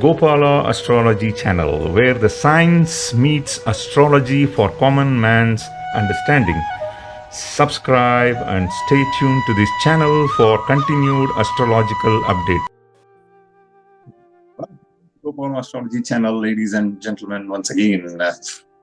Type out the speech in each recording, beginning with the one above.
Gopala Astrology channel, where the science meets astrology for common man's understanding. Subscribe and stay tuned to this channel for continued astrological updates. Gopala Astrology channel, ladies and gentlemen, once again.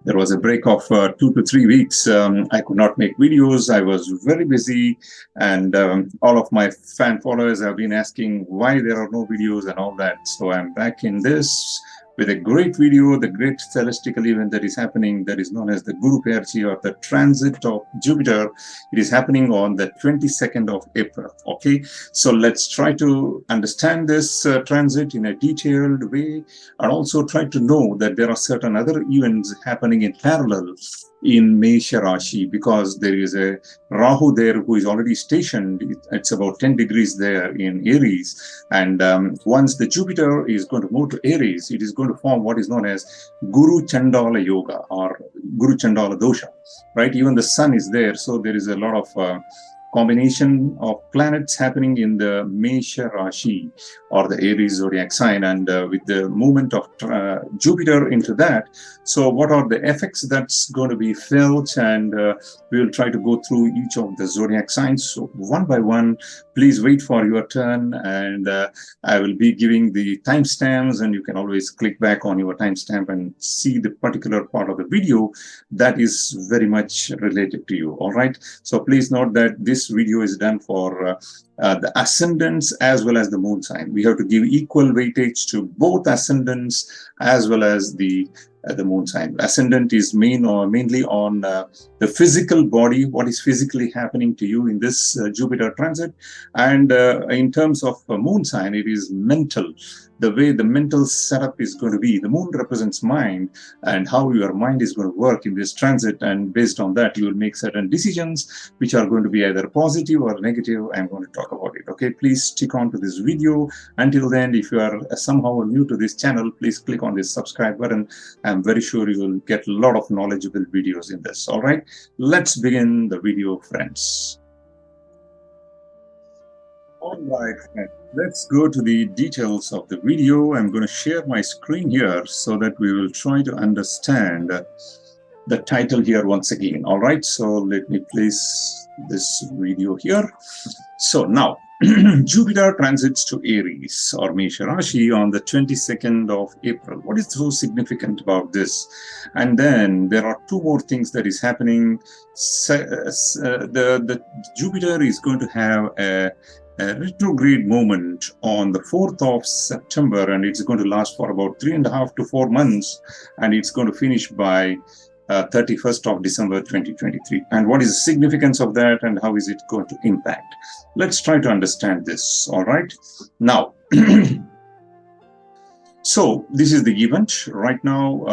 There was a break of 2 to 3 weeks. I could not make videos. I was very busy, and all of my fan followers have been asking why there are no videos and all that. So I'm back in this with a great video, the great celestial event that is happening, that is known as the Guru Perchi, or the transit of Jupiter. It is happening on the 22nd of April. Okay, so let's try to understand this transit in a detailed way, and also try to know that there are certain other events happening in parallel in Mesha Rashi, because there is a Rahu there who is already stationed. It's about 10 degrees there in Aries, and once the Jupiter is going to move to Aries, it is going to form what is known as Guru Chandala Yoga or Guru Chandala Dosha, right? Even the sun is there, so there is a lot of combination of planets happening in the Mesha Rashi or the Aries zodiac sign, and with the movement of Jupiter into that. So what are the effects that's going to be felt, and we will try to go through each of the zodiac signs. So one by one, please wait for your turn, and I will be giving the timestamps, and you can always click back on your timestamp and see the particular part of the video that is very much related to you. All right, so please note that this video is done for the ascendants as well as the moon sign. We have to give equal weightage to both ascendants as well as the moon sign. Ascendant is mainly on the physical body, what is physically happening to you in this Jupiter transit, and in terms of moon sign, it is mental. The way the mental setup is going to be. The moon represents mind, and how your mind is going to work in this transit, and based on that you will make certain decisions which are going to be either positive or negative. I'm going to talk about it. Okay, please stick on to this video until then. If you are somehow new to this channel, please click on this subscribe button. I'm very sure you will get a lot of knowledgeable videos in this. All right, let's begin the video, friends. All right, let's go to the details of the video. I'm going to share my screen here so that we will try to understand the title here once again. All right, so let me place this video here. So now, Jupiter transits to Aries or Mesha Rashi on the 22nd of April. What is so significant about this? And then there are two more things that is happening. The Jupiter is going to have a retrograde moment on the 4th of September, and it's going to last for about 3.5 to 4 months, and it's going to finish by 31st of December 2023. And what is the significance of that, and how is it going to impact? Let's try to understand this. All right, now so this is the event right now.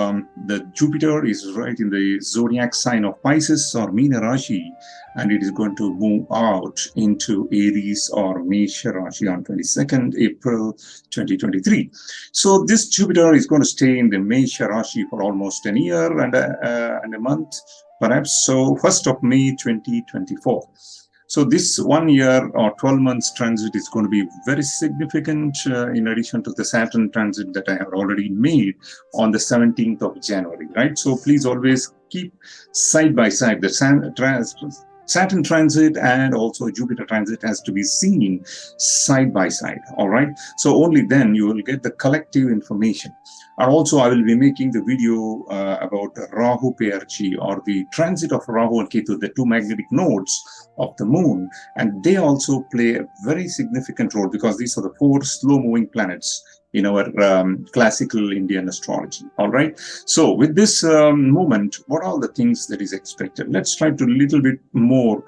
The Jupiter is right in the zodiac sign of Pisces or Meena Rashi, and it is going to move out into Aries or Mesha Rashi on 22nd April 2023. So this Jupiter is going to stay in the Mesha Rashi for almost a year and a month, perhaps. So 1st of May 2024. So this 1 year or 12 months transit is going to be very significant, in addition to the Saturn transit that I have already made on the 17th of January, right? So please always keep side by side the Saturn transit and also Jupiter transit has to be seen side by side. All right, so only then you will get the collective information. And also I will be making the video about Rahu Perchi, or the transit of Rahu and Ketu, the two magnetic nodes of the moon, and they also play a very significant role because these are the 4 slow moving planets in our classical Indian astrology. All right, so with this movement, what are the things that is expected? Let's try to little bit more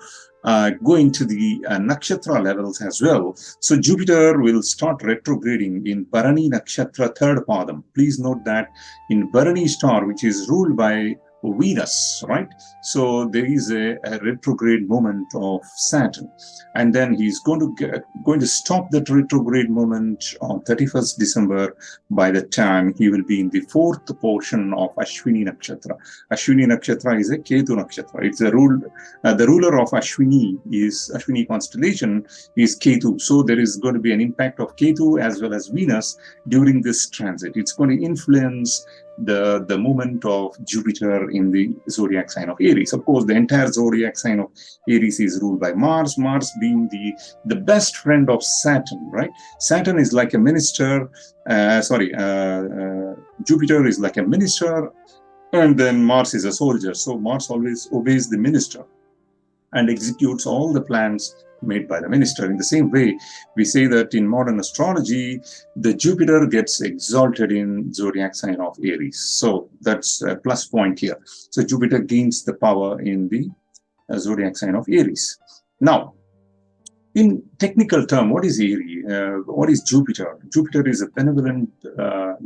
go into the nakshatra levels as well. So Jupiter will start retrograding in Bharani nakshatra 3rd padam. Please note that in Bharani star, which is ruled by Venus, right? So there is a retrograde moment of Saturn, and then he's going to stop that retrograde moment on 31st December. By the time he will be in the fourth portion of Ashwini Nakshatra. Ashwini Nakshatra is a Ketu Nakshatra. It's the ruler of Ashwini constellation is Ketu. So there is going to be an impact of Ketu as well as Venus during this transit. It's going to influence the movement of Jupiter in the zodiac sign of Aries. Of course, the entire zodiac sign of Aries is ruled by Mars, Mars being the best friend of Saturn, right? Saturn is like a minister, Jupiter is like a minister, and then Mars is a soldier. So Mars always obeys the minister and executes all the plans made by the minister. In the same way, we say that in modern astrology, the Jupiter gets exalted in zodiac sign of Aries. So that's a plus point here. So Jupiter gains the power in the zodiac sign of Aries. Now, in technical term, what is Aries? What is Jupiter? Jupiter is a benevolent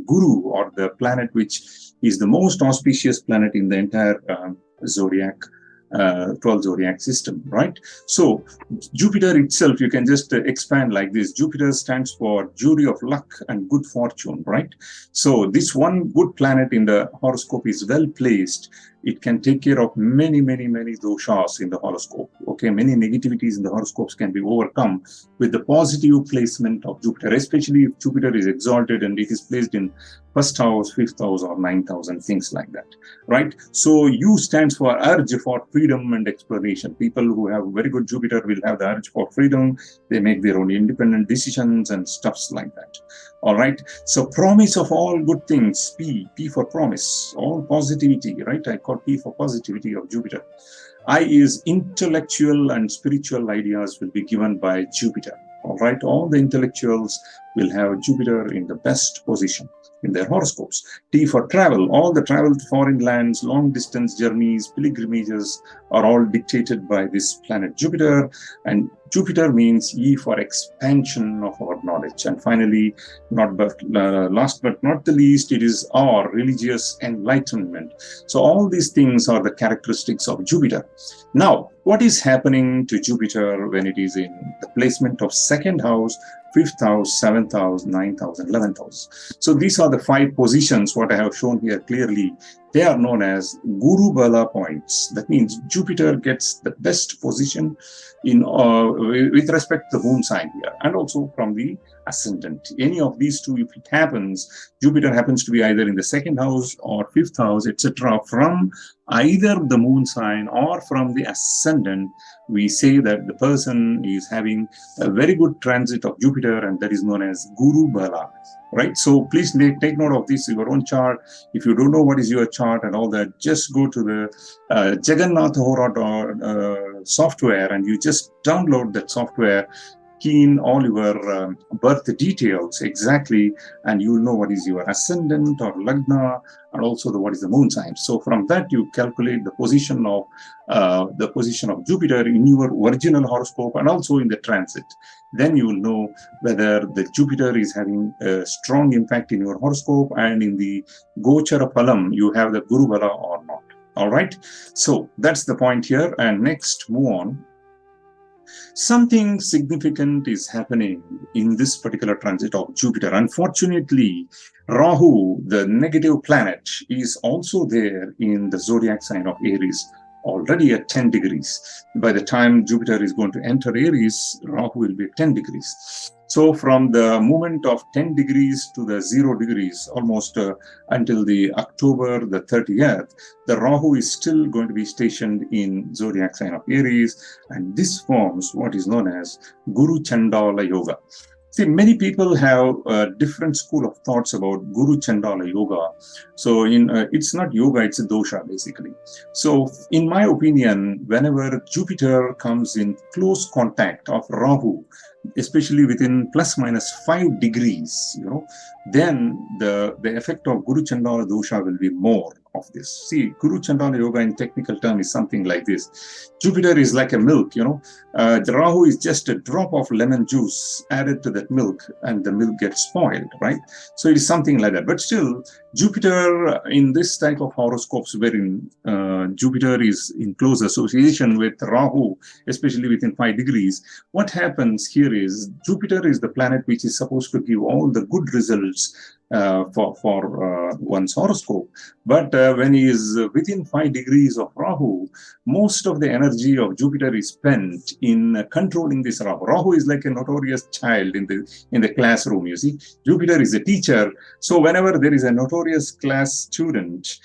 guru, or the planet which is the most auspicious planet in the entire zodiac 12 zodiac system, right? So Jupiter itself, you can just expand like this. Jupiter stands for jury of luck and good fortune, right? So this one good planet in the horoscope is well placed. It can take care of many doshas in the horoscope. Okay, many negativities in the horoscopes can be overcome with the positive placement of Jupiter, especially if Jupiter is exalted and it is placed in first house, fifth house, or ninth house, and things like that, right? So U stands for urge for freedom and exploration. People who have very good Jupiter will have the urge for freedom. They make their own independent decisions and stuffs like that. All right. So promise of all good things. P for promise, all positivity, right? I call P for positivity of Jupiter. I is intellectual and spiritual ideas will be given by Jupiter. All right. All the intellectuals will have Jupiter in the best position in their horoscopes. T for travel. All the travel to foreign lands, long distance journeys, pilgrimages are all dictated by this planet Jupiter. And Jupiter means E for expansion of our knowledge. And finally, last but not the least, it is our religious enlightenment. So all these things are the characteristics of Jupiter. Now, what is happening to Jupiter when it is in the placement of second house, fifth house, seventh house, ninth house, and 11th house? So these are the 5 positions, what I have shown here clearly. They are known as GURUBALA points. That means Jupiter gets the best position in with respect to the moon sign here, and also from the ascendant. Any of these two, if it happens, Jupiter happens to be either in the second house or fifth house, etc., from either the moon sign or from the ascendant, we say that the person is having a very good transit of Jupiter, and that is known as GURUBALA. Right, so please take note of this in your own chart. If you don't know what is your chart and all that, just go to the Jagannath Hora software, and you just download that software, key in all your birth details exactly, and you will know what is your ascendant or Lagna, and also what is the moon sign. So from that, you calculate the position of Jupiter in your original horoscope and also in the transit. Then you will know whether the Jupiter is having a strong impact in your horoscope, and in the Gochara Palam, you have the GURUBALA or not. All right. So that's the point here. And next, move on. Something significant is happening in this particular transit of Jupiter. Unfortunately, Rahu, the negative planet, is also there in the zodiac sign of Aries, already at 10 degrees. By the time Jupiter is going to enter Aries, Rahu will be at 10 degrees. So from the moment of 10 degrees to the 0 degrees, almost until the October the 30th, the Rahu is still going to be stationed in zodiac sign of Aries, and this forms what is known as Guru Chandala Yoga. See, many people have a different school of thoughts about Guru Chandala Yoga. So it's not yoga, it's a dosha basically. So in my opinion, whenever Jupiter comes in close contact of Rahu, especially within plus minus 5 degrees, then the effect of Guru Chandala dosha will be more. of this. See, Guru Chandala Yoga in technical term is something like this. Jupiter is like a milk, the Rahu is just a drop of lemon juice added to that milk, and the milk gets spoiled, right? So it is something like that. But still, Jupiter in this type of horoscopes, wherein Jupiter is in close association with Rahu, especially within 5 degrees, what happens here is Jupiter is the planet which is supposed to give all the good results for one's horoscope. But when he is within 5 degrees of Rahu, most of the energy of Jupiter is spent in controlling this Rahu. Rahu is like a notorious child in the classroom, you see. Jupiter is a teacher. So whenever there is a notorious class student,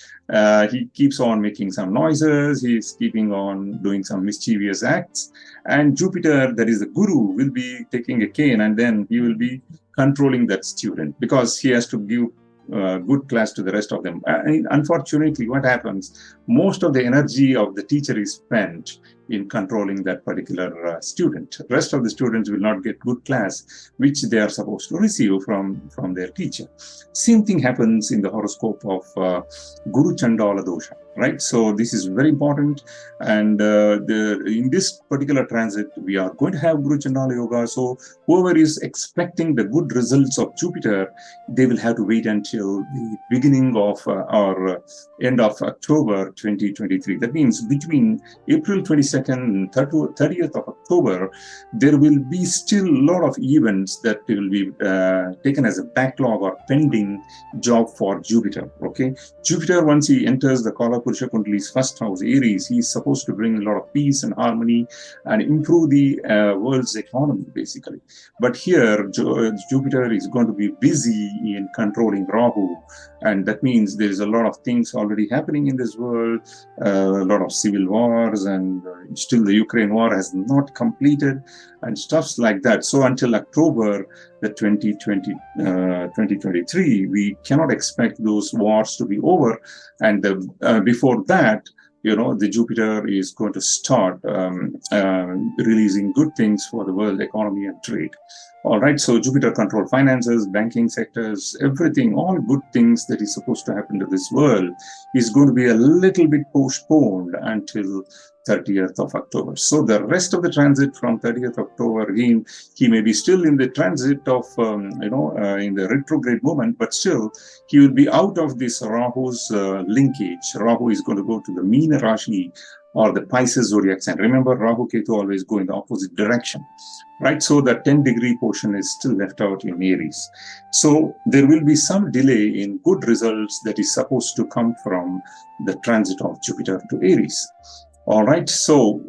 he keeps on making some noises, he's keeping on doing some mischievous acts. And Jupiter, that is the guru, will be taking a cane, and then he will be controlling that student because he has to give good class to the rest of them. And unfortunately, what happens, most of the energy of the teacher is spent in controlling that particular student. The rest of the students will not get good class, which they are supposed to receive from their teacher. Same thing happens in the horoscope of Guru Chandala Dosha, right? So this is very important. And in this particular transit, we are going to have Guru Chandala Yoga. So whoever is expecting the good results of Jupiter, they will have to wait until the beginning of or end of October 2023. That means between April 22nd and 30th of October, there will be still a lot of events that will be taken as a backlog or pending job for Jupiter. Okay, Jupiter, once he enters the Kala Purusha Kundali's first house, Aries, he is supposed to bring a lot of peace and harmony and improve the world's economy, basically. But here, Jupiter is going to be busy in controlling Rahu, and that means there is a lot of things already happening in this world, a lot of civil wars, and still the Ukraine war has not completed, and stuffs like that. So until October the 2023, we cannot expect those wars to be over. And before that, the Jupiter is going to start releasing good things for the world economy and trade. All right, so Jupiter control finances, banking sectors, everything, all good things that is supposed to happen to this world is going to be a little bit postponed until 30th of October. So the rest of the transit from 30th October, he may be still in the transit of, in the retrograde movement, but still he will be out of this Rahu's linkage. Rahu is going to go to the Meena Rashi or the Pisces zodiac sign. Remember, Rahu Ketu always go in the opposite direction, right? So the 10-degree portion is still left out in Aries. So there will be some delay in good results that is supposed to come from the transit of Jupiter to Aries. All right, so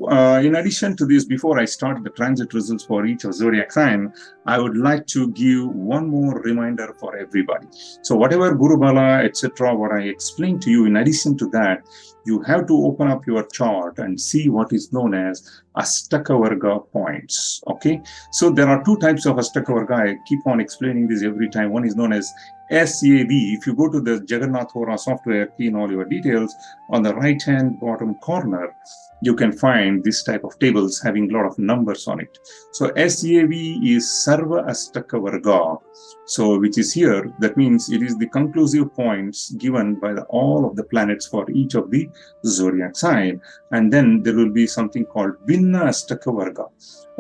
in addition to this, before I start the transit results for each of zodiac sign, I would like to give one more reminder for everybody. So whatever GURUBALA, etc., what I explained to you, in addition to that, you have to open up your chart and see what is known as Astakavarga points. Okay, so there are two types of Astakavarga. I keep on explaining this every time. One is known as SAV. If you go to the Jagannath Hora software, key in all your details, on the right-hand bottom corner, you can find this type of tables having a lot of numbers on it. So SAV is Sarva Astakavarga. So which is here, that means it is the conclusive points given by all of the planets for each of the zodiac sign. And then there will be something called Vinna Astakavarga.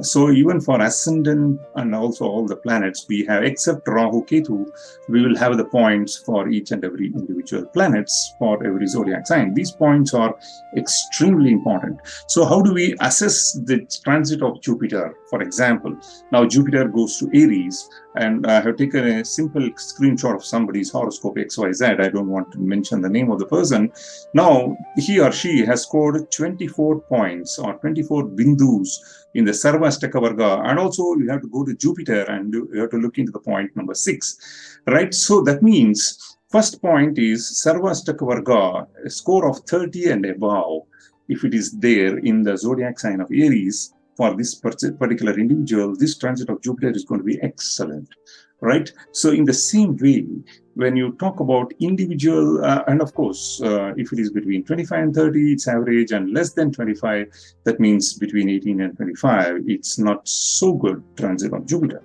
So even for Ascendant and also all the planets we have, except Rahu Ketu, we will have the points for each and every individual planets for every zodiac sign. These points are extremely important. So how do we assess the transit of Jupiter? For example, now Jupiter goes to Aries, and I have taken a simple screenshot of somebody's horoscope XYZ. I don't want to mention the name of the person. Now, he or she has scored 24 points or 24 bindus in the Sarva Astakavarga, and also you have to go to Jupiter and you have to look into the point number 6, right? So that means first point is Sarva Astakavarga, a score of 30 and above. If it is there in the zodiac sign of Aries, for this particular individual, this transit of Jupiter is going to be excellent, right? So in the same way, when you talk about individual, and of course, if it is between 25 and 30, it's average, and less than 25, that means between 18 and 25, it's not so good transit of Jupiter.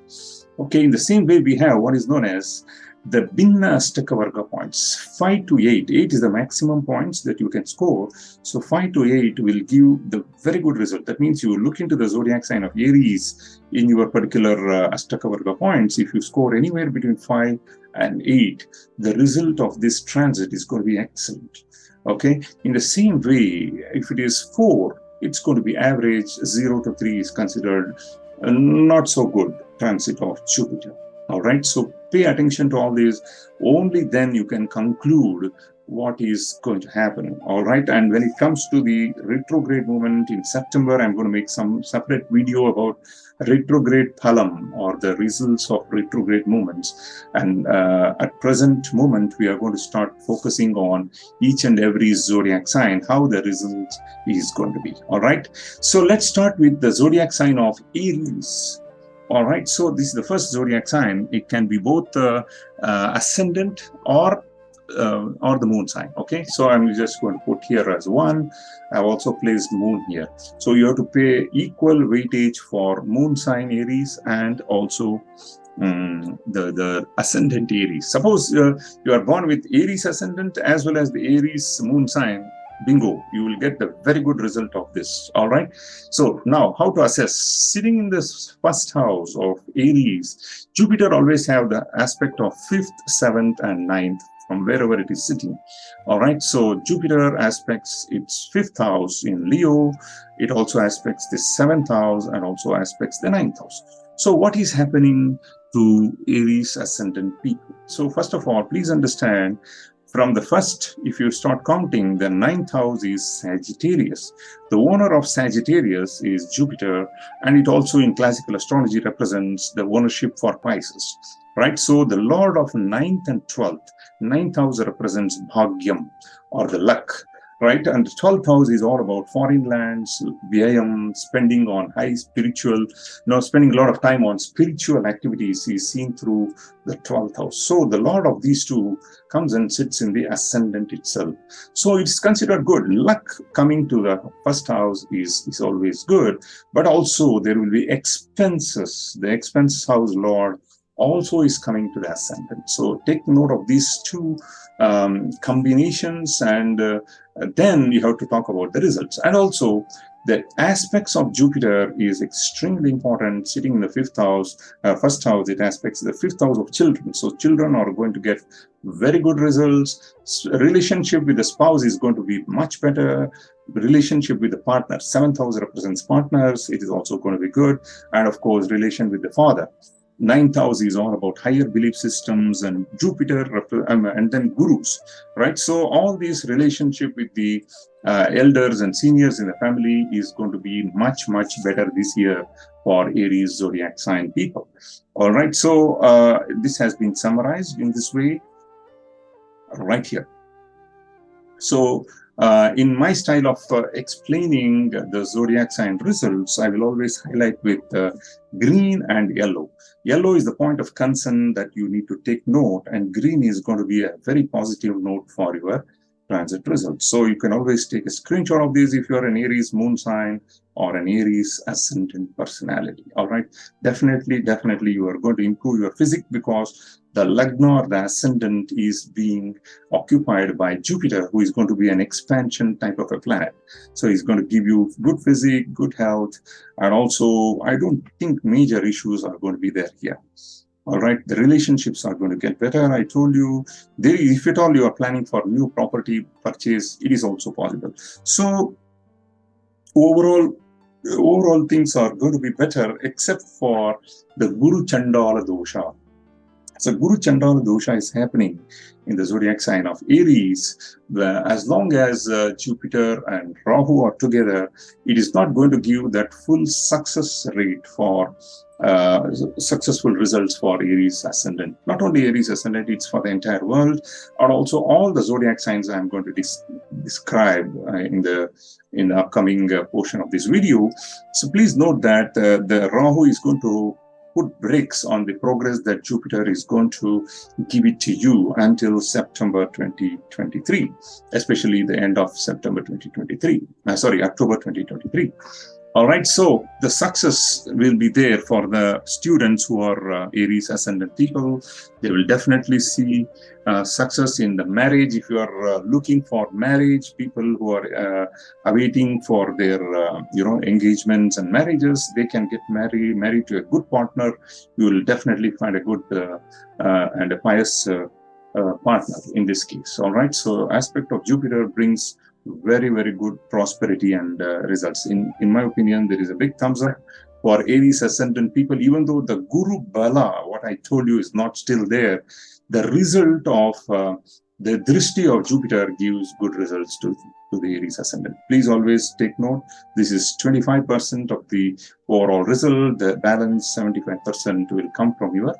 Okay, in the same way, we have what is known as the Binna Astakavarga points, 5 to 8. 8 is the maximum points that you can score. So 5 to 8 will give the very good result. That means you look into the zodiac sign of Aries in your particular Astakavarga points. If you score anywhere between 5 and 8, the result of this transit is going to be excellent. Okay. In the same way, if it is 4, it's going to be average. 0 to 3 is considered not so good transit of Jupiter. All right. So pay attention to all these. Only then you can conclude what is going to happen. All right. And when it comes to the retrograde movement in September, I'm going to make some separate video about retrograde phalam, or the results of retrograde movements. And at present moment, we are going to start focusing on each and every zodiac sign, how the result is going to be. All right. So let's start with the zodiac sign of Aries. All right. So this is the first zodiac sign. It can be both ascendant or the moon sign. Okay, so I'm just going to put here as 1. I've also placed moon here. So you have to pay equal weightage for moon sign Aries and also the ascendant Aries. Suppose you are born with Aries ascendant as well as the Aries moon sign. Bingo, you will get the very good result of this. All right. So now how to assess? Sitting in this first house of Aries, Jupiter always have the aspect of 5th, 7th and 9th from wherever it is sitting. All right. So Jupiter aspects its 5th house in Leo. It also aspects the 7th house and also aspects the 9th house. So what is happening to Aries ascendant people? So first of all, please understand, from the first, if you start counting, the 9th house is Sagittarius. The owner of Sagittarius is Jupiter, and it also in classical astrology represents the ownership for Pisces, right? So the lord of 9th and 12th, 9th house represents Bhagyam, or the luck, right? And the 12th house is all about foreign lands, vyayam, spending on high spiritual, spending a lot of time on spiritual activities is seen through the 12th house. So the lord of these two comes and sits in the ascendant itself. So it's considered good. Luck coming to the first house is always good, but also there will be expenses. The expense house lord also is coming to the ascendant. So take note of these two combinations, and then you have to talk about the results. And also the aspects of Jupiter is extremely important. Sitting in the 5th house, first house, it aspects the 5th house of children. So children are going to get very good results. Relationship with the spouse is going to be much better. Relationship with the partner, 7th house represents partners. It is also going to be good. And of course, relation with the father. 9th house is all about higher belief systems and Jupiter, and then gurus, right? So all these relationship with the elders and seniors in the family is going to be much, much better this year for Aries zodiac sign people. All right. So this has been summarized in this way right here. So in my style of explaining the zodiac sign results, I will always highlight with green and yellow. Yellow is the point of concern that you need to take note, and green is going to be a very positive note for your transit results. So you can always take a screenshot of this if you're an Aries moon sign or an Aries ascendant personality. All right. Definitely you are going to improve your physics, because the Lagna, or the ascendant, is being occupied by Jupiter, who is going to be an expansion type of a planet. So he's going to give you good physique, good health, and also I don't think major issues are going to be there here. All right, the relationships are going to get better. I told you, if at all you are planning for new property purchase, it is also possible. So overall things are going to be better, except for the Guru Chandala Dosha. So Guru Chandala Dosha is happening in the zodiac sign of Aries. As long as Jupiter and Rahu are together, it is not going to give that full success rate for successful results for Aries ascendant. Not only Aries ascendant, it's for the entire world, and also all the zodiac signs I'm going to describe in the upcoming portion of this video. So please note that the Rahu is going to put brakes on the progress that Jupiter is going to give it to you until September 2023, especially the end of September 2023. October 2023. All right, so the success will be there for the students who are Aries ascendant people. They will definitely see success in the marriage. If you are looking for marriage, people who are awaiting for their engagements and marriages, they can get married to a good partner. You will definitely find a good and a pious partner in this case. All right, so aspect of Jupiter brings very, very good prosperity and results. In my opinion, there is a big thumbs up for Aries ascendant people. Even though the Guru Bala, what I told you, is not still there, the result of the drishti of Jupiter gives good results to the Aries ascendant. Please always take note, this is 25% of the overall result. The balance 75% will come from your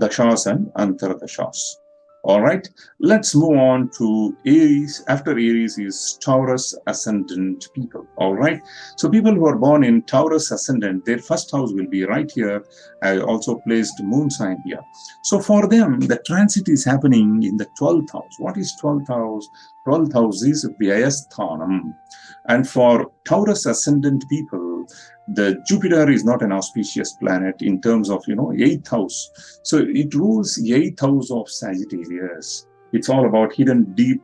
dashas and antardashas. All right, let's move on to Aries. After Aries is Taurus ascendant people. All right, so people who are born in Taurus ascendant, their first house will be right here. I also placed moon sign here. So for them, the transit is happening in the 12th house. What is 12th house? 12th house is Vyayasthanam. And for Taurus ascendant people, the Jupiter is not an auspicious planet in terms of, 8th house. So it rules 8th house of Sagittarius. It's all about hidden deep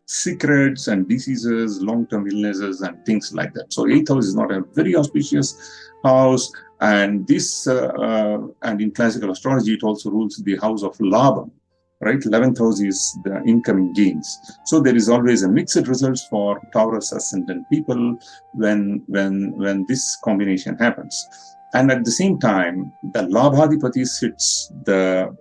secrets and diseases, long-term illnesses and things like that. So 8th house is not a very auspicious house. And this, and in classical astrology, it also rules the house of Labha. Right, 11th house is the incoming gains. So there is always a mixed results for Taurus ascendant people when this combination happens. And at the same time, the Labhadipati sits, the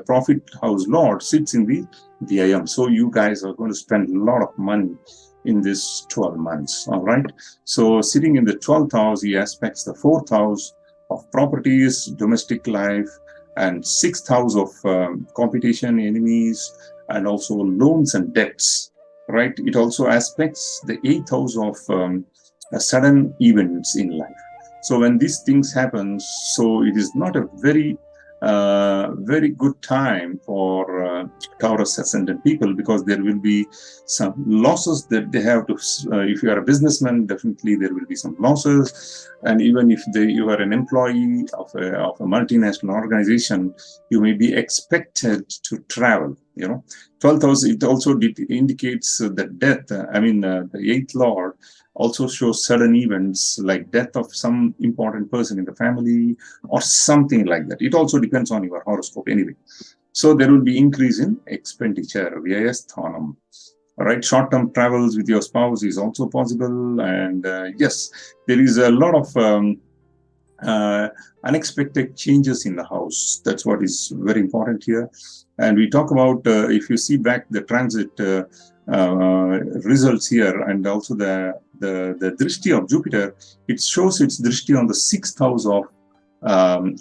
profit house lord sits in the Vyayam. So you guys are going to spend a lot of money in this 12 months. All right. So sitting in the 12th house, he aspects the 4th house of properties, domestic life, and 6th house of competition, enemies, and also loans and debts, right? It also aspects the 8th house of sudden events in life. So when these things happen, so it is not a very good time for Taurus ascendant people, because there will be some losses that they have to, if you are a businessman, definitely there will be some losses. And even if you are an employee of a multinational organization, you may be expected to travel. 12th house, it also indicates that death. The 8th lord also shows sudden events like death of some important person in the family or something like that. It also depends on your horoscope anyway. So there will be increase in expenditure. Vyayasthanam. All right, short-term travels with your spouse is also possible. And yes, there is a lot of unexpected changes in the house. That's what is very important here. And we talk about, if you see back the transit results here, and also the drishti of Jupiter, it shows its drishti on the 6th house of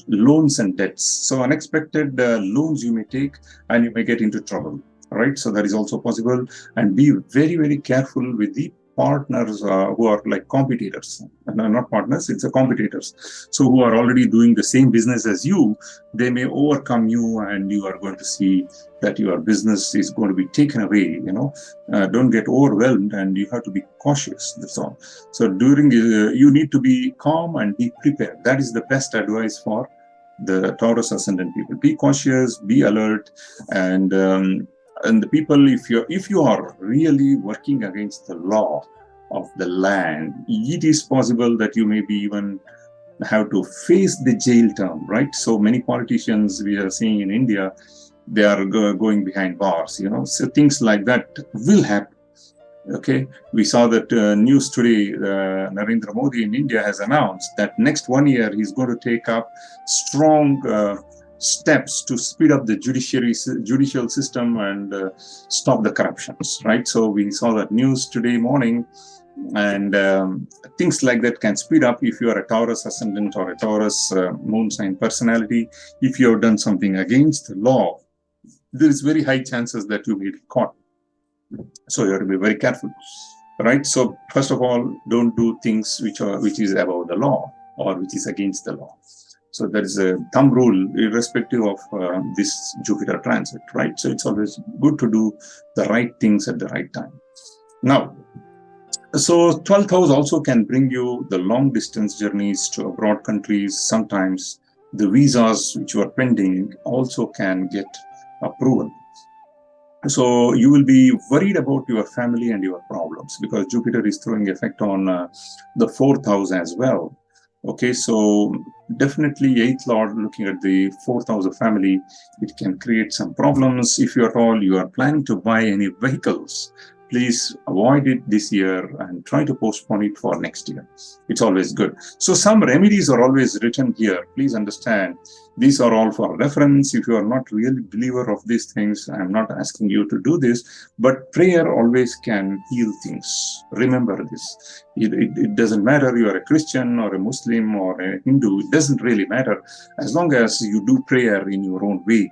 loans and debts. So unexpected loans you may take and you may get into trouble. Right, so that is also possible. And be very, very careful with the partners who are like competitors. No, not partners, it's a competitors. So who are already doing the same business as you, they may overcome you, and you are going to see that your business is going to be taken away. Don't get overwhelmed, and you have to be cautious. That's all. So during you need to be calm and be prepared. That is the best advice for the Taurus ascendant people. Be cautious, be alert, and the people, if you are really working against the law of the land, it is possible that you may be even have to face the jail term, right? So many politicians we are seeing in India, they are going behind bars, so things like that will happen. Okay, we saw that news today. Narendra Modi in India has announced that next 1 year he's going to take up strong steps to speed up the judicial system and stop the corruptions, right? So we saw that news today morning, and things like that can speed up if you are a Taurus ascendant or a Taurus moon sign personality. If you have done something against the law, there is very high chances that you may be caught. So you have to be very careful, right? So first of all, don't do things which is above the law or which is against the law. So there is a thumb rule irrespective of this Jupiter transit, right? So it's always good to do the right things at the right time. Now, So 12th house also can bring you the long distance journeys to abroad countries. Sometimes the visas which you are pending also can get approval. So you will be worried about your family and your problems because Jupiter is throwing effect on the 4th house as well. Okay, so definitely 8th lord looking at the 4th house of family, it can create some problems. If you at all you are planning to buy any vehicles, please avoid it this year and try to postpone it for next year. It's always good. So some remedies are always written here. Please understand, these are all for reference. If you are not really believer of these things, I'm not asking you to do this, but prayer always can heal things. Remember this. It doesn't matter you are a Christian or a Muslim or a Hindu. It doesn't really matter. As long as you do prayer in your own way,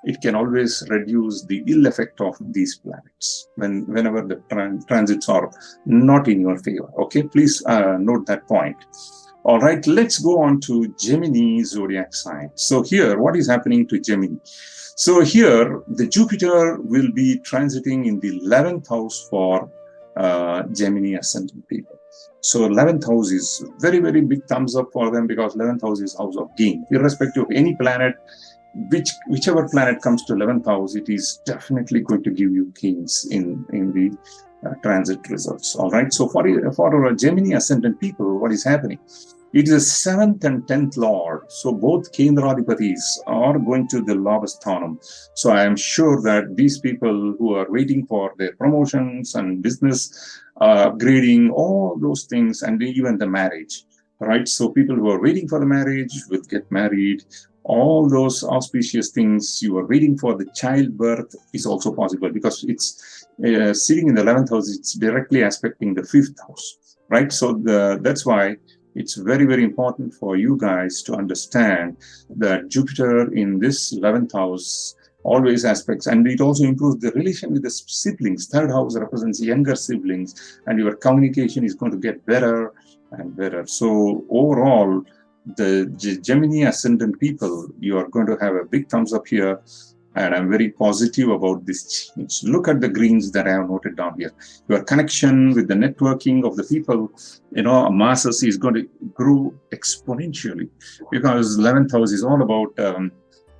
it can always reduce the ill effect of these planets whenever the transits are not in your favor. Okay, please note that point. All right, let's go on to Gemini zodiac sign. So here, what is happening to Gemini? So here, the Jupiter will be transiting in the 11th house for Gemini ascendant people. So 11th house is very, very big thumbs up for them because 11th house is house of gain. Irrespective of any planet, whichever planet comes to 11th house, it is definitely going to give you gains in the transit results. All right. So for Gemini ascendant people, what is happening? It is a 7th and 10th lord. So both Kendradhipatis are going to the Labhasthanam. So I am sure that these people who are waiting for their promotions and business grading, all those things, and even the marriage, right? So people who are waiting for the marriage will get married. All those auspicious things you are waiting for, the childbirth is also possible because it's sitting in the 11th house. It's directly aspecting the 5th house, right? So that's why it's very, very important for you guys to understand that Jupiter in this 11th house always aspects, and it also improves the relation with the siblings. 3rd house represents younger siblings, and your communication is going to get better and better. So overall, the Gemini ascendant people, you are going to have a big thumbs up here, and I'm very positive about this change. Look at the greens that I have noted down here. Your connection with the networking of the people, masses is going to grow exponentially because 11th house is all about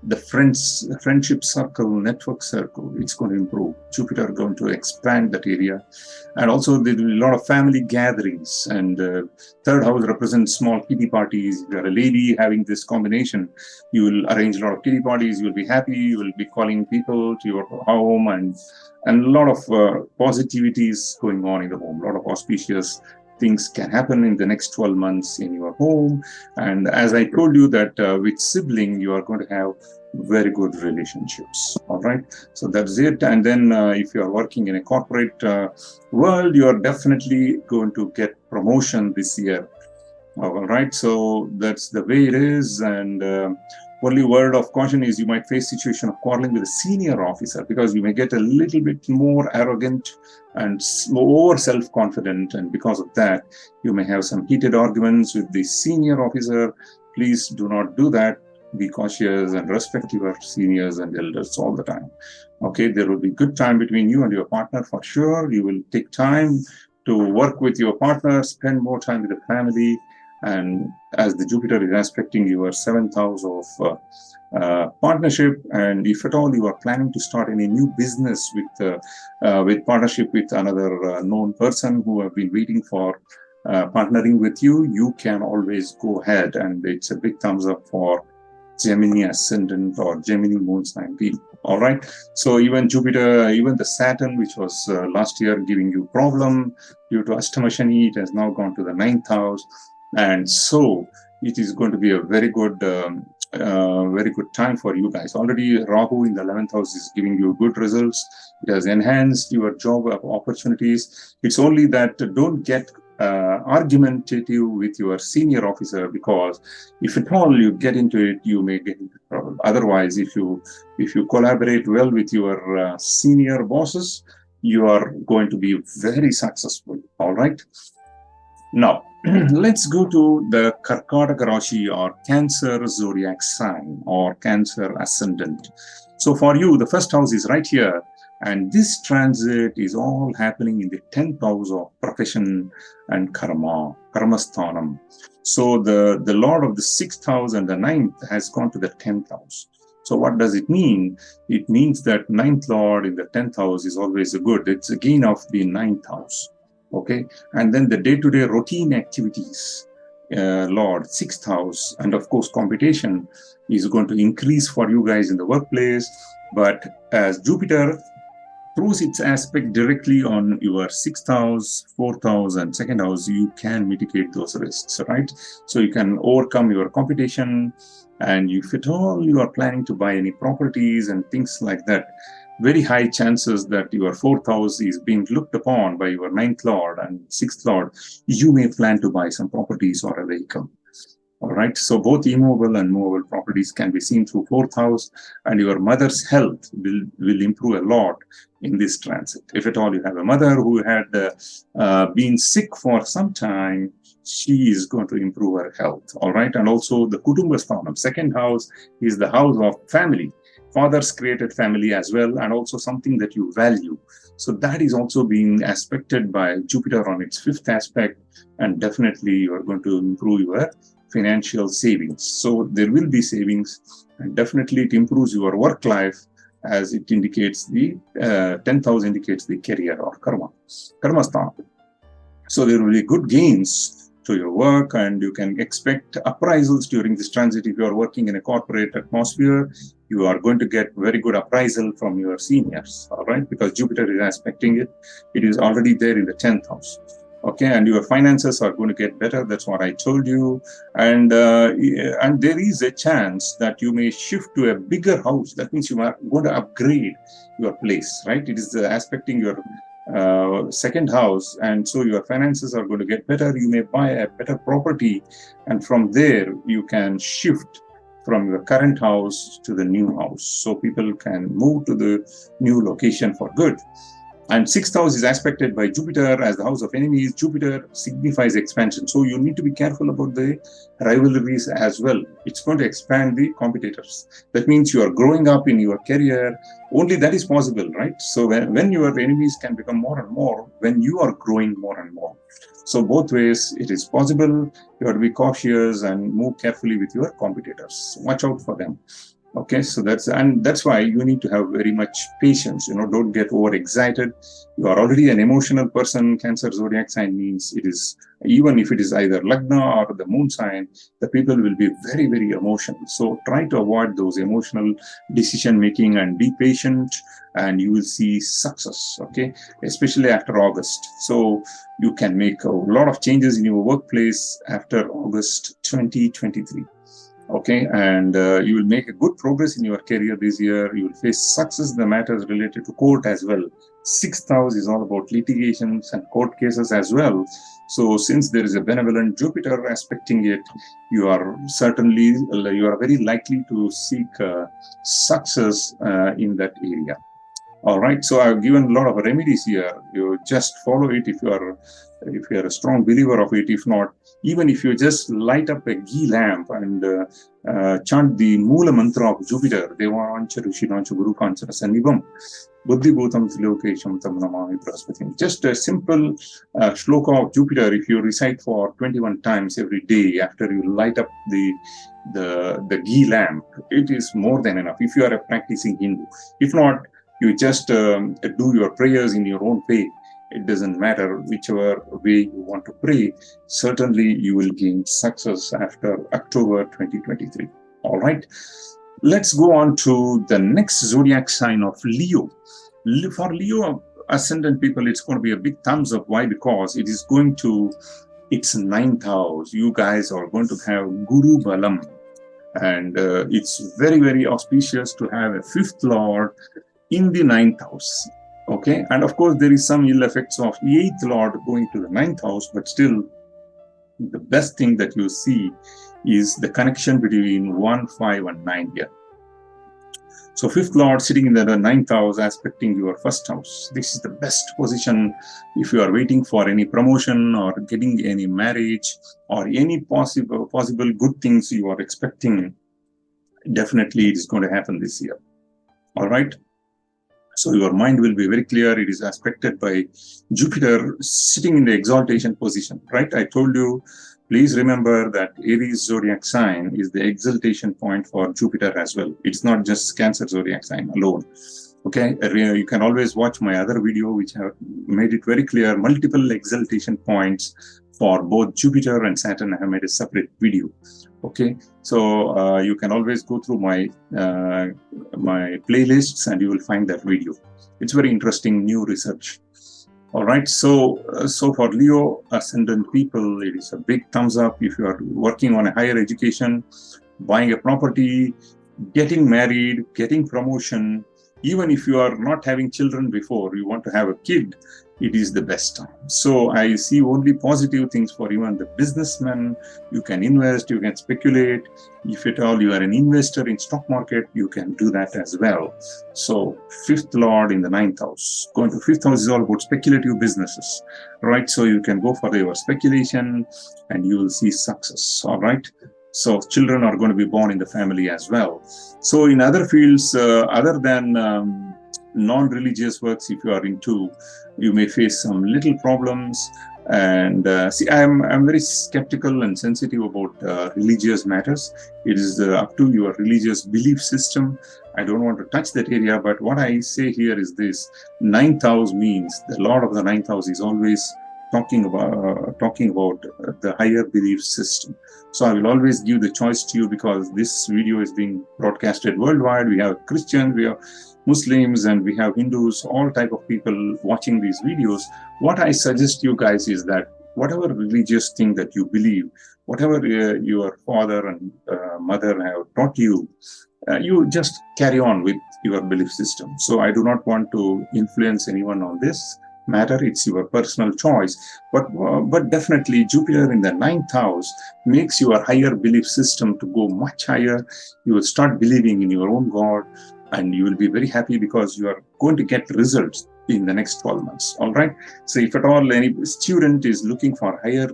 the friendship circle, network circle. It's going to improve. Jupiter going to expand that area. And also there will be a lot of family gatherings, and 3rd house represents small kitty parties. If you're a lady having this combination, you will arrange a lot of kitty parties. You will be happy. You will be calling people to your home, and a lot of positivities going on in the home. A lot of auspicious things can happen in the next 12 months in your home. And as I told you that with sibling, you are going to have very good relationships. All right. So that's it. And then if you are working in a corporate world, you are definitely going to get promotion this year. All right. So that's the way it is. And only word of caution is you might face situation of quarreling with a senior officer because you may get a little bit more arrogant and more self-confident, and because of that you may have some heated arguments with the senior officer. Please do not do that. Be cautious and respect your seniors and elders all the time. Okay, there will be good time between you and your partner for sure. You will take time to work with your partner, spend more time with the family. And as the Jupiter is aspecting your 7th house of partnership, and if at all you are planning to start any new business with partnership with another known person who have been waiting for partnering with you, you can always go ahead, and it's a big thumbs up for Gemini ascendant or Gemini moon sign people. All right. So even Jupiter, even the Saturn, which was last year giving you problem due to Astama Shani, it has now gone to the 9th house. And so it is going to be a very good time for you guys. Already Rahu in the 11th house is giving you good results. It has enhanced your job opportunities. It's only that don't get argumentative with your senior officer, because if at all you get into it, you may get into trouble. Otherwise, if you collaborate well with your senior bosses, you are going to be very successful. All right. Now, let's go to the Karkataka Rashi or Cancer zodiac sign or Cancer ascendant. So for you, the first house is right here, And this transit is all happening in the 10th house of profession and karma, karmasthanam. So the Lord of the 6th house and the 9th has gone to the 10th house. So what does it mean? It means that 9th Lord in the 10th house is always a good. It's a gain of the 9th house. Okay. And then the day-to-day routine activities, Lord, 6th house, and of course, competition is going to increase for you guys in the workplace. But as Jupiter throws its aspect directly on your 6th house, 4th house, and 2nd house, you can mitigate those risks, right? So you can overcome your competition, and if at all you are planning to buy any properties and things like that, very high chances that your 4th house is being looked upon by your 9th Lord and 6th Lord. You may plan to buy some properties or a vehicle. All right, so both immovable and movable properties can be seen through 4th house, and your mother's health will improve a lot in this transit. If at all you have a mother who had been sick for some time, she is going to improve her health. All right, and also the Kutumbasthanam, 2nd house, is the house of family. Fathers created family as well, and also something that you value. So that is also being aspected by Jupiter on its 5th aspect, and definitely you are going to improve your financial savings. So there will be savings, and definitely it improves your work life, as it indicates the 10th house indicates the career or karma sthana. So there will be good gains to your work, and you can expect appraisals during this transit. If you are working in a corporate atmosphere, you are going to get very good appraisal from your seniors, all right, because Jupiter is aspecting it. It is already there in the 10th house. Okay, and your finances are going to get better. That's what I told you. And there is a chance that you may shift to a bigger house. That means you are going to upgrade your place, right? It is aspecting your 2nd house, and so your finances are going to get better. You may buy a better property, and from there you can shift from your current house to the new house. So people can move to the new location for good. And 6th house is aspected by Jupiter as the house of enemies. Jupiter signifies expansion. So you need to be careful about the rivalries as well. It's going to expand the competitors. That means you are growing up in your career. Only that is possible, right? So when your enemies can become more and more, when you are growing more and more. So both ways it is possible. You have to be cautious and move carefully with your competitors. Watch out for them. Okay, so that's why you need to have very much patience. Don't get overexcited. You are already an emotional person. Cancer zodiac sign means it is, even if it is either Lagna or the moon sign, the people will be very, very emotional. So try to avoid those emotional decision making and be patient, and you will see success. Okay, especially after August. So you can make a lot of changes in your workplace after August 2023. Okay, and you will make a good progress in your career this year. You will face success in the matters related to court as well. 6th house is all about litigations and court cases as well. So since there is a benevolent Jupiter aspecting it, you are very likely to seek success in that area. All right, so I've given a lot of remedies here. You just follow it if you are a strong believer of it. If not, even if you just light up a ghee lamp and chant the Moola mantra of Jupiter, Devancha Rishinancha Guru Chandala Sanibam, Buddhi Bhutam Trilokesham Tam Namami Praspatim. Just a simple shloka of Jupiter, if you recite for 21 times every day after you light up the ghee lamp, it is more than enough if you are a practicing Hindu. If not, you just do your prayers in your own way. It doesn't matter whichever way you want to pray. Certainly, you will gain success after October 2023. All right. Let's go on to the next zodiac sign of Leo. For Leo ascendant people, it's going to be a big thumbs up. Why? Because it is going to its 9th house. You guys are going to have Guru Balam. And it's very, very auspicious to have a 5th Lord in the 9th house. Okay, and of course there is some ill effects of the 8th Lord going to the 9th house, but still the best thing that you see is the connection between 1, 5 and 9 here. So 5th Lord sitting in the 9th house aspecting your 1st house. This is the best position if you are waiting for any promotion or getting any marriage or any possible good things you are expecting. Definitely it is going to happen this year. All right. So your mind will be very clear. It is aspected by Jupiter sitting in the exaltation position, right? I told you, please remember that Aries zodiac sign is the exaltation point for Jupiter as well. It's not just Cancer zodiac sign alone. Okay, you can always watch my other video, which have made it very clear, multiple exaltation points for both Jupiter and Saturn. I have made a separate video. Okay, so you can always go through my my playlists and you will find that video. It's very interesting new research. All right, so for Leo ascendant people, it is a big thumbs up if you are working on a higher education, buying a property, getting married, getting promotion. Even if you are not having children before, you want to have a kid, it is the best time. So I see only positive things for even the businessman. You can invest, you can speculate. If at all you are an investor in stock market, you can do that as well. So fifth lord in the ninth house. Going to fifth house is all about speculative businesses, right? So you can go for your speculation and you will see success, all right? So children are going to be born in the family as well. So in other fields, other than non-religious works, if you are into, you may face some little problems. And see, I'm very skeptical and sensitive about religious matters. It is up to your religious belief system. I don't want to touch that area, but what I say here is this: ninth house means the Lord of the ninth house is always talking about the higher belief system. So I will always give the choice to you, because this video is being broadcasted worldwide. We have Christians, we have Muslims, and we have Hindus, all type of people watching these videos. What I suggest you guys is that whatever religious thing that you believe, whatever your father and mother have taught you, you just carry on with your belief system. So I do not want to influence anyone on this matter. It's your personal choice, but definitely Jupiter in the ninth house makes your higher belief system to go much higher. You will start believing in your own God, and you will be very happy because you are going to get results in the next 12 months. All right. So if at all any student is looking for higher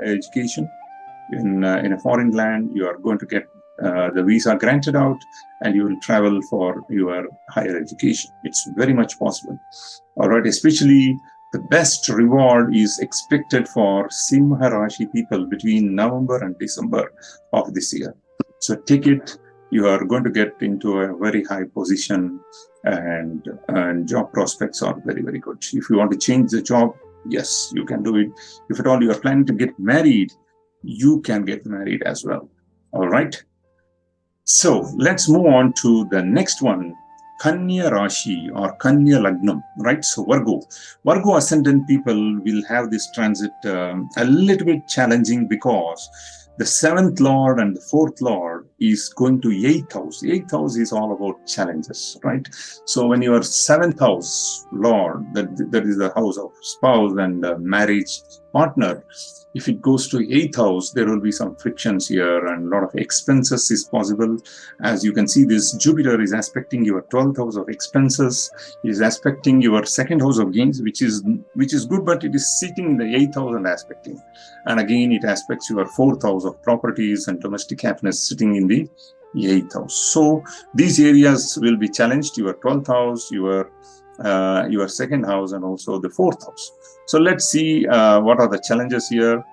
education in a foreign land, you are going to get the visa granted out and you will travel for your higher education. It's very much possible. All right, especially the best reward is expected for Simha Rashi people between November and December of this year. So take it. You are going to get into a very high position, and job prospects are very, very good. If you want to change the job, yes, you can do it. If at all you are planning to get married, you can get married as well. All right. So let's move on to the next one, Kanya Rashi or Kanya Lagnam, right? So Virgo ascendant people will have this transit a little bit challenging, because the seventh lord and the fourth lord is going to eighth house. Eighth house is all about challenges, right? So when your seventh house lord, that is the house of spouse and marriage partner, if it goes to eighth house, there will be some frictions here and a lot of expenses is possible. As you can see, this Jupiter is aspecting your 12th house of expenses, is aspecting your second house of gains, which is good, but it is sitting in the eighth house and aspecting. And again, it aspects your fourth house of properties and domestic happiness, sitting in the eighth house. So these areas will be challenged: your 12th house, your second house, and also the fourth house. So let's see what are the challenges here.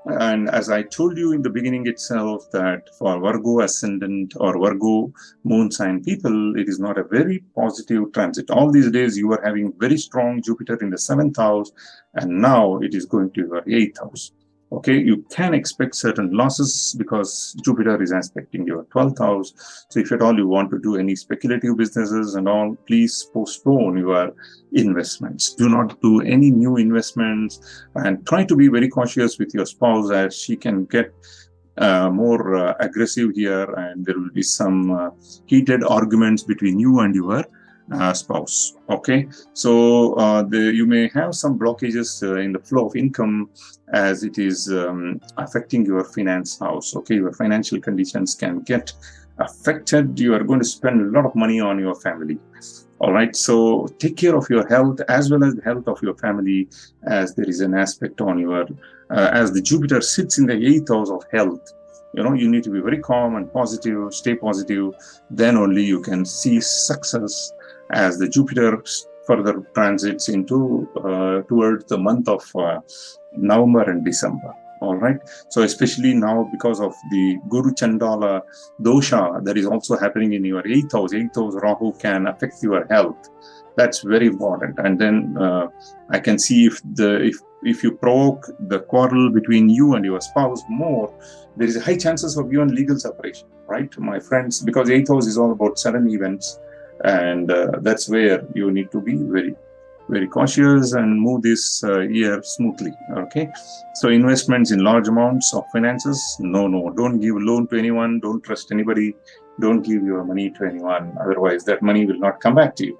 And as I told you in the beginning itself, that for Virgo ascendant or Virgo moon sign people, it is not a very positive transit. All these days you are having very strong Jupiter in the 7th house, and now it is going to your 8th house. Okay, you can expect certain losses because Jupiter is aspecting your 12th house. So if at all you want to do any speculative businesses and all, please postpone your investments. Do not do any new investments, and try to be very cautious with your spouse, as she can get more aggressive here, and there will be some heated arguments between you and your spouse. Okay, so you may have some blockages in the flow of income, as it is affecting your finance house. Okay, your financial conditions can get affected. You are going to spend a lot of money on your family. All right, so take care of your health as well as the health of your family, as there is an aspect on your as the Jupiter sits in the 8th house of health. You need to be very calm and positive, stay positive. Then only you can see success as the Jupiter further transits into towards the month of November and December. All right. So especially now, because of the Guru Chandala Dosha that is also happening in your 8th house. 8th house Rahu can affect your health. That's very important. And then I can see if you provoke the quarrel between you and your spouse more, there is a high chances of even legal separation, right, my friends? Because 8th house is all about sudden events, and that's where you need to be very, very cautious and move this year smoothly. Okay, so investments in large amounts of finances, no, don't give loan to anyone, don't trust anybody, don't give your money to anyone, otherwise that money will not come back to you.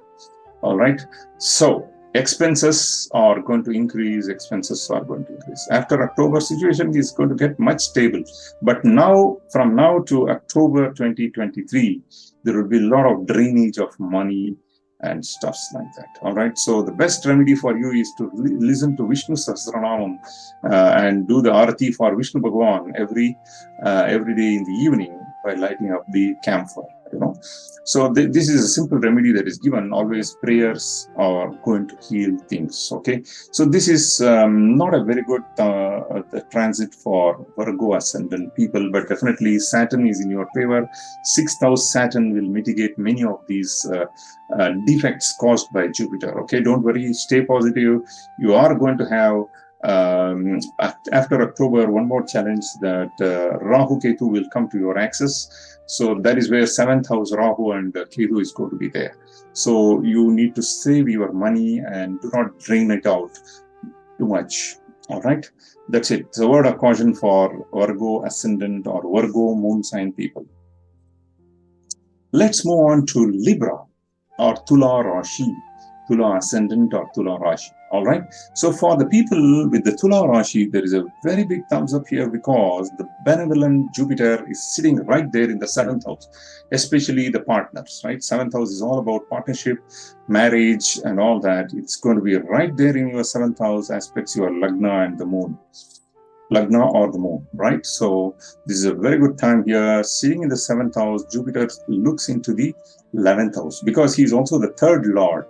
All right, so expenses are going to increase. After October, situation is going to get much stable, but now, from now to October 2023, there will be a lot of drainage of money and stuffs like that. All right, so the best remedy for you is to listen to Vishnu Sahasranamam and do the Arati for Vishnu Bhagavan every day in the evening by lighting up the camphor. So this is a simple remedy that is given. Always prayers are going to heal things. Okay, so this is not a very good transit for Virgo ascendant people, but definitely Saturn is in your favor. 6th house Saturn will mitigate many of these defects caused by Jupiter. Okay, don't worry, stay positive. You are going to have after October one more challenge, that Rahu Ketu will come to your axis. So that is where 7th house Rahu and Ketu is going to be there. So you need to save your money and do not drain it out too much. All right, that's it. It's a word of caution for Virgo ascendant or Virgo moon sign people. Let's move on to Libra or Thula Rashi, Thula ascendant or Thula Rashi. All right, so for the people with the Thula Rashi, there is a very big thumbs up here, because the benevolent Jupiter is sitting right there in the 7th house, especially the partners, right? 7th house is all about partnership, marriage and all that. It's going to be right there in your 7th house, aspects your Lagna and the moon. Lagna or the moon, right? So this is a very good time here. Sitting in the 7th house, Jupiter looks into the 11th house, because he is also the third lord.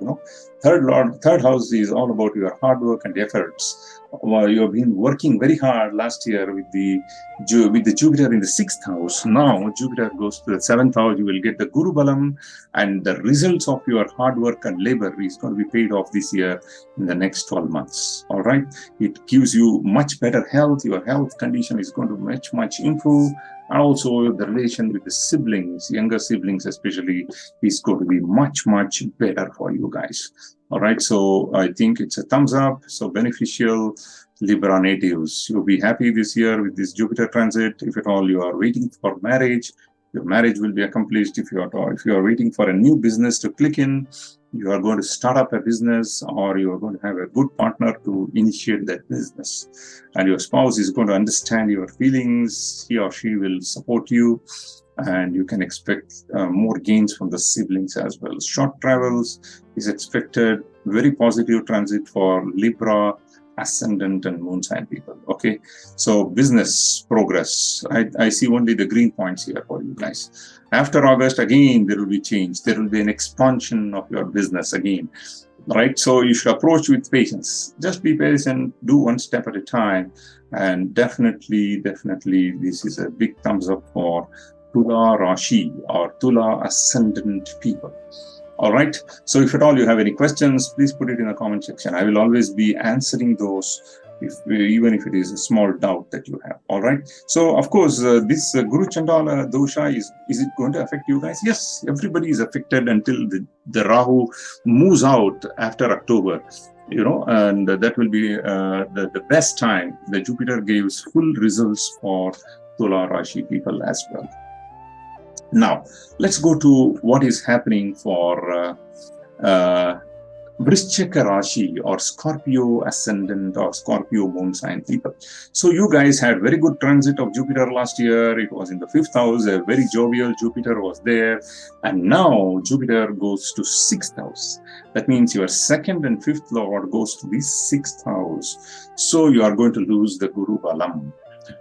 Third house is all about your hard work and efforts. You have been working very hard last year with the Jupiter in the 6th house. Now Jupiter goes to the 7th house. You will get the Gurubalam, and the results of your hard work and labor is going to be paid off this year in the next 12 months. All right, it gives you much better health. Your health condition is going to much improve, and also the relation with the siblings, younger siblings especially, is going to be much better for you guys. All right, so I think it's a thumbs up. So beneficial Libra natives, you'll be happy this year with this Jupiter transit. If at all you are waiting for marriage, your marriage will be accomplished. If you are waiting for a new business to click in, you are going to start up a business, or you are going to have a good partner to initiate that business, and your spouse is going to understand your feelings. He or she will support you, and you can expect more gains from the siblings as well. Short travels is expected. Very positive transit for Libra ascendant and moon sign people. Okay, so business progress, I see only the green points here for you guys. After August, again there will be change. There will be an expansion of your business again, right? So you should approach with patience. Just be patient, do one step at a time, and definitely this is a big thumbs up for Thula Rashi or Thula ascendant people. All right, so if at all you have any questions, please put it in the comment section. I will always be answering those, even if it is a small doubt that you have. All right, so of course this Guru Chandala Dosha, is it going to affect you guys? Yes, everybody is affected until the Rahu moves out after October, and that will be the best time. The Jupiter gives full results for Thula Rashi people as well. Now, let's go to what is happening for Vrishabha Rashi or Scorpio ascendant or Scorpio moon sign people. So you guys had very good transit of Jupiter last year. It was in the 5th house. A very jovial Jupiter was there. And now Jupiter goes to 6th house. That means your 2nd and 5th lord goes to the 6th house. So you are going to lose the GURUBALA.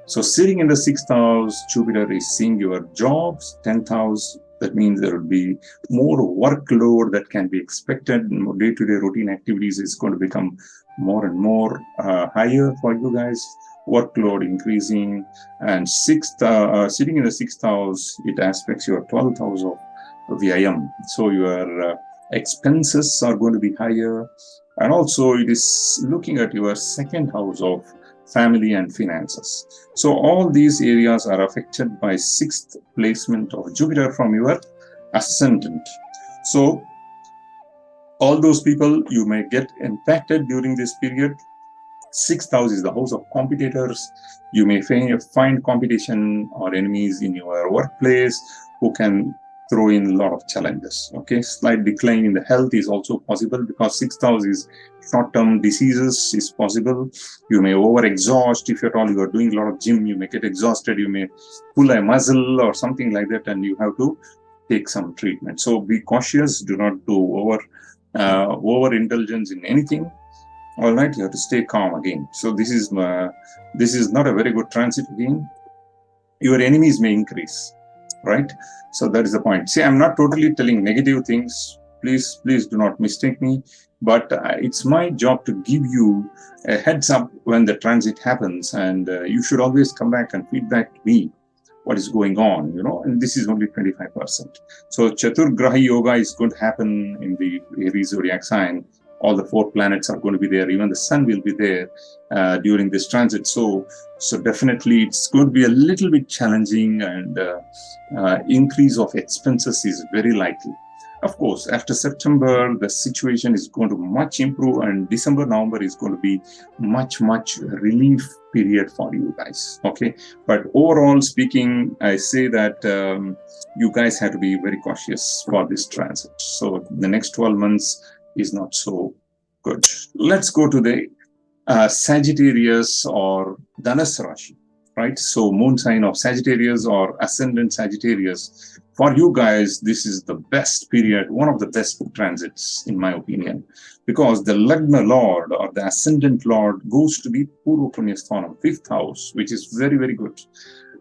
So sitting in the 6th house, Jupiter is seeing your jobs. 10th house, That means there will be more workload that can be expected. Day-to-day routine activities is going to become more and more higher for you guys. Workload increasing, and sitting in the 6th house, it aspects your 12th house of Vyayam. So your expenses are going to be higher, and also it is looking at your 2nd house of family and finances. So all these areas are affected by 6th placement of Jupiter from your ascendant. So all those people, you may get impacted during this period. 6th house is the house of competitors. You may find competition or enemies in your workplace who can throw in a lot of challenges. Okay, slight decline in the health is also possible, because 6th house is short-term diseases is possible. You may overexhaust. If at all you are doing a lot of gym, you may get exhausted. You may pull a muscle or something like that, and you have to take some treatment. So be cautious. Do not do overindulgence in anything. All right, you have to stay calm again. So this is not a very good transit again. Your enemies may increase, right? So that is the point. See, I'm not totally telling negative things. Please do not mistake me. But it's my job to give you a heads up when the transit happens, and you should always come back and feedback to me what is going on, and this is only 25%. So Chaturgrahi Yoga is going to happen in the Aries zodiac sign. All the 4 planets are going to be there. Even the sun will be there during this transit. So definitely it's going to be a little bit challenging, and increase of expenses is very likely. Of course, after September, the situation is going to much improve, and December, November is going to be much relief period for you guys. Okay, but overall speaking, I say that you guys have to be very cautious for this transit. So the next 12 months is not so good. Let's go to the Sagittarius or Dhanus Rashi, right? So moon sign of Sagittarius or Ascendant Sagittarius. For you guys, this is the best period, one of the best transits in my opinion, because the Lagna Lord or the Ascendant Lord goes to the Purva Punya Sthanam, 5th house, which is very, very good.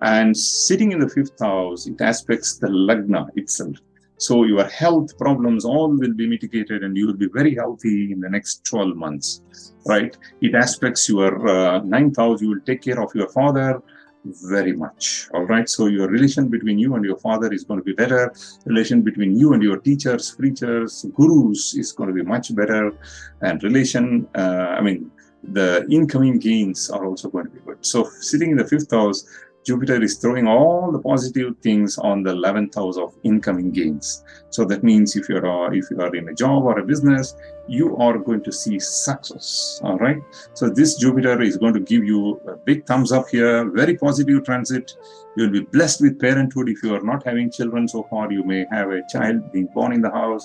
And sitting in the 5th house, it aspects the Lagna itself. So your health problems all will be mitigated, and you will be very healthy in the next 12 months, right? It aspects your 9th house. You will take care of your father very much, all right? So your relation between you and your father is going to be better. Relation between you and your teachers, preachers, gurus is going to be much better. And relation, the incoming gains are also going to be good. So sitting in the 5th house, Jupiter is throwing all the positive things on the 11th house of incoming gains. So that means if you are in a job or a business, you are going to see success. All right. So this Jupiter is going to give you a big thumbs up here. Very positive transit. You will be blessed with parenthood. If you are not having children so far, you may have a child being born in the house.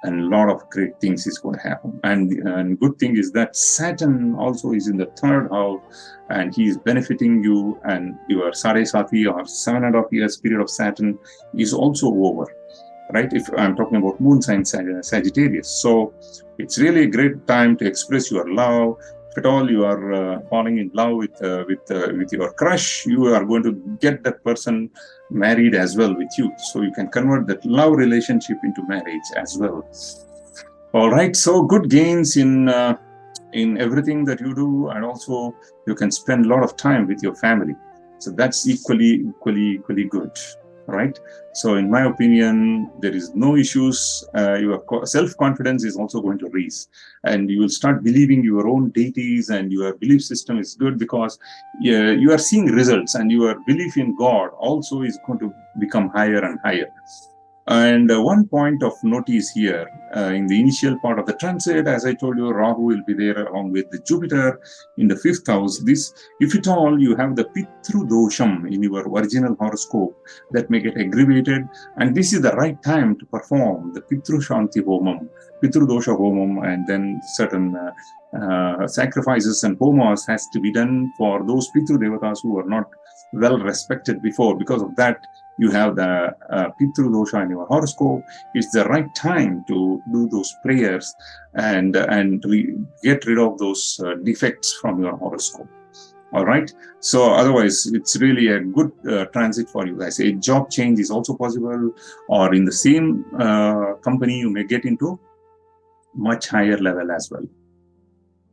And a lot of great things is going to happen. And good thing is that Saturn also is in the 3rd house, and he is benefiting you, and your Sade Sati or 7.5 years period of Saturn is also over, right? If I'm talking about moon sign Sagittarius. So it's really a great time to express your love. If at all you are falling in love with your crush, you are going to get that person married as well with you. So you can convert that love relationship into marriage as well. All right. So good gains in everything that you do, and also you can spend a lot of time with your family. So that's equally good. Right. So in my opinion, there is no issues. Your self-confidence is also going to raise, and you will start believing your own deities, and your belief system is good because you are seeing results, and your belief in God also is going to become higher and higher. And one point of notice here, in the initial part of the transit, as I told you, Rahu will be there along with the Jupiter in the 5th house. This, if at all you have the Pitru Dosham in your original horoscope, that may get aggravated, and this is the right time to perform the Pitru Shanti Homam, Pitru Dosha Homam, and then certain sacrifices and homas has to be done for those Pitru Devatas who are not well respected before. Because of that, you have the Pitru Dosha in your horoscope. It's the right time to do those prayers and get rid of those defects from your horoscope. All right. So otherwise, it's really a good transit for you guys. A job change is also possible, or in the same company, you may get into much higher level as well.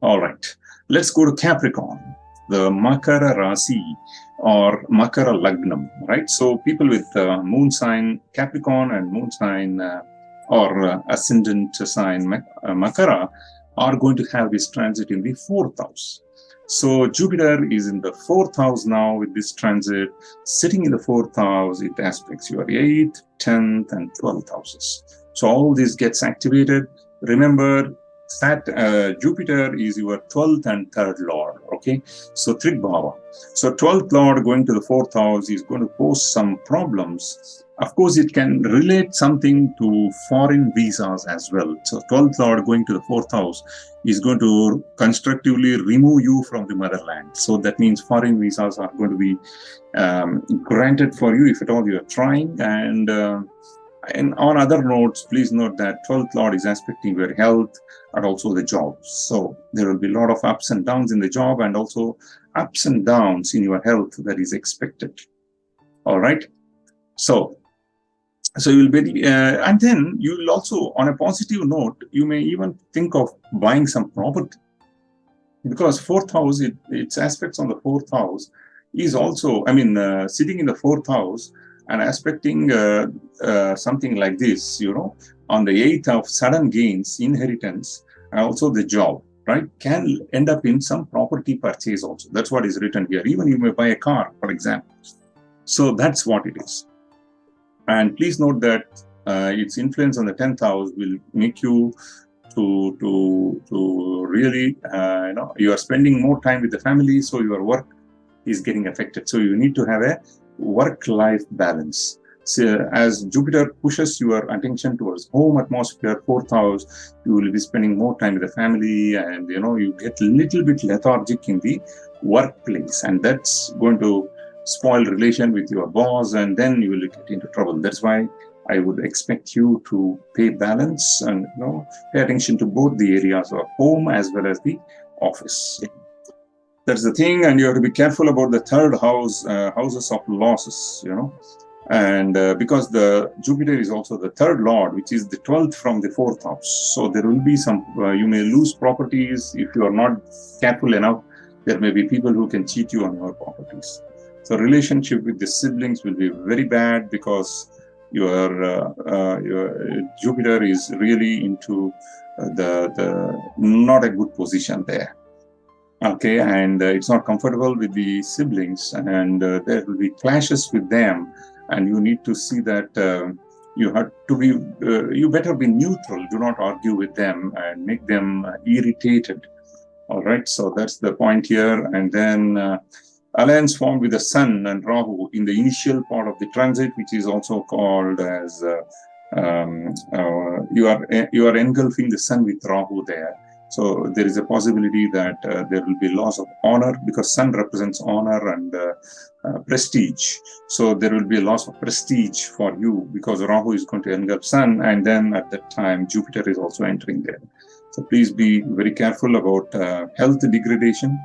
All right. Let's go to Capricorn, the Makara Rashi or Makara Lagnam, right? So people with moon sign Capricorn and moon sign or ascendant sign Makara are going to have this transit in the 4th house. So Jupiter is in the 4th house now with this transit. Sitting in the 4th house, it aspects your 8th, 10th, and 12th houses. So all this gets activated. Remember that Jupiter is your 12th and 3rd lord, okay? So Trigbhava. So 12th lord going to the 4th house is going to pose some problems. Of course, it can relate something to foreign visas as well. So 12th lord going to the 4th house is going to constructively remove you from the motherland. So that means foreign visas are going to be granted for you if at all you are trying. And on other notes, please note that 12th lord is aspecting your health and also the job. So there will be a lot of ups and downs in the job and also ups and downs in your health that is expected. All right. So you will be, and then you will also, on a positive note, you may even think of buying some property, because 4th house, its aspects on the 4th house is also, I mean, sitting in the 4th house and aspecting something like this, you know, on the 8th of sudden gains, inheritance, and also the job, right, can end up in some property purchase also. That's what is written here. Even you may buy a car, for example. So that's what it is. And please note that its influence on the 10th house will make you to really, you know, you are spending more time with the family, so your work is getting affected. So you need to have a work-life balance. So as Jupiter pushes your attention towards home atmosphere, 4th house, you will be spending more time with the family, and you know, you get a little bit lethargic in the workplace, and that's going to spoil relation with your boss, and then you will get into trouble. That's why I would expect you to pay balance and, you know, pay attention to both the areas of home as well as the office. That's the thing, and you have to be careful about the 3rd house, houses of losses, you know, and because the Jupiter is also the 3rd lord, which is the 12th from the 4th house. So there will be some, you may lose properties if you are not careful enough. There may be people who can cheat you on your properties. So relationship with the siblings will be very bad, because your Jupiter is really into the not a good position there. Okay, and it's not comfortable with the siblings, and there will be clashes with them, and you need to see that you have to be, you better be neutral. Do not argue with them and make them irritated. All right, so that's the point here. And then alliance formed with the Sun and Rahu in the initial part of the transit, which is also called as you are engulfing the Sun with Rahu there. So there is a possibility that there will be loss of honor, because Sun represents honor and prestige. So there will be a loss of prestige for you, because Rahu is going to engulf Sun, and then at that time Jupiter is also entering there. So please be very careful about health degradation.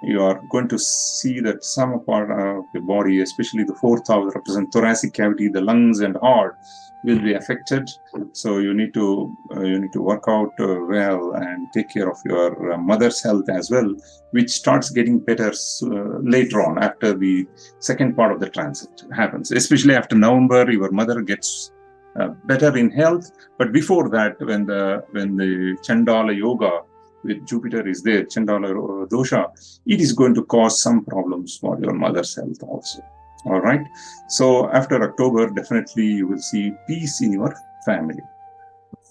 You are going to see that some part of the body, especially the 4th house, represent thoracic cavity, the lungs and heart, will be affected. So you need to work out well and take care of your mother's health as well, which starts getting better later on, after the second part of the transit happens. Especially after November, your mother gets better in health. But before that, when the Chandala yoga with Jupiter is there, Chandala Dosha, it is going to cause some problems for your mother's health also. All right. So after October, definitely you will see peace in your family.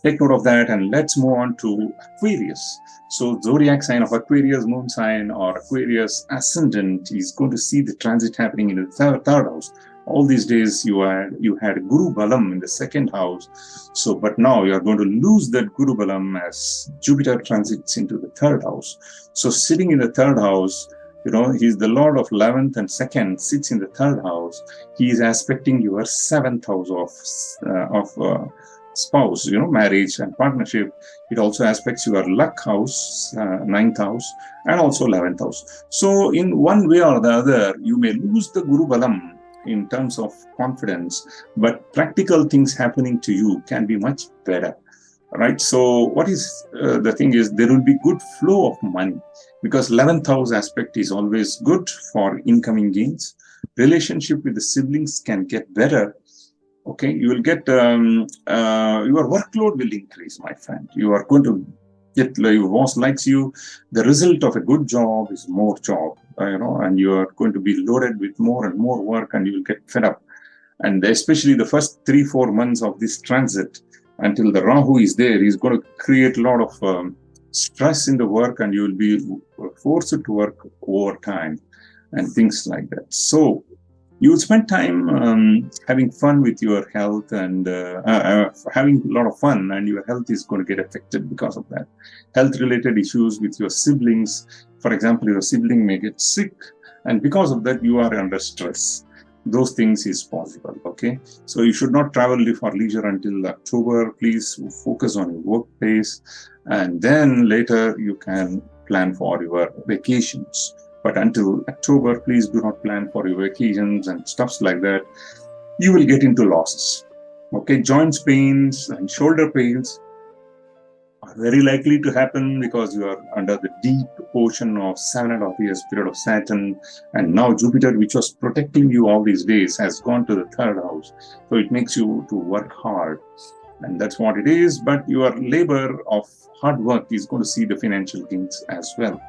Take note of that, and let's move on to Aquarius. So zodiac sign of Aquarius, moon sign or Aquarius ascendant is going to see the transit happening in the third house. All these days you had Guru Balam in the 2nd house. So, but now you are going to lose that Guru Balam as Jupiter transits into the 3rd house. So sitting in the 3rd house, you know, he's the Lord of 11th and 2nd, sits in the 3rd house. He is aspecting your 7th house of spouse, marriage and partnership. It also aspects your luck house, 9th house, and also 11th house. So in one way or the other, you may lose the Guru Balam in terms of confidence, but practical things happening to you can be much better. Right. So what is the thing is, there will be good flow of money, because 11th house aspect is always good for incoming gains. Relationship with the siblings can get better. Okay, you will get your workload will increase, my friend. You are going to get, your boss likes you. The result of a good job is more job, and you are going to be loaded with more and more work, and you will get fed up. And especially the first 3-4 months of this transit, until the Rahu is there, he's going to create a lot of stress in the work, and you will be forced to work overtime and things like that. So you will spend time having fun with your health, and having a lot of fun, and your health is going to get affected because of that. Health-related issues with your siblings, for example, your sibling may get sick, and because of that, you are under stress. Those things is possible. Okay, so you should not travel for leisure until October. Please focus on your workplace, and then later you can plan for your vacations. But until October, please do not plan for your vacations and stuffs like that. You will get into losses. Okay, joints pains and shoulder pains are very likely to happen because you are under the deep ocean of 7.5 years period of Saturn, and now Jupiter, which was protecting you all these days, has gone to the 3rd house. So it makes you to work hard, and that's what it is. But your labor of hard work is going to see the financial gains as well.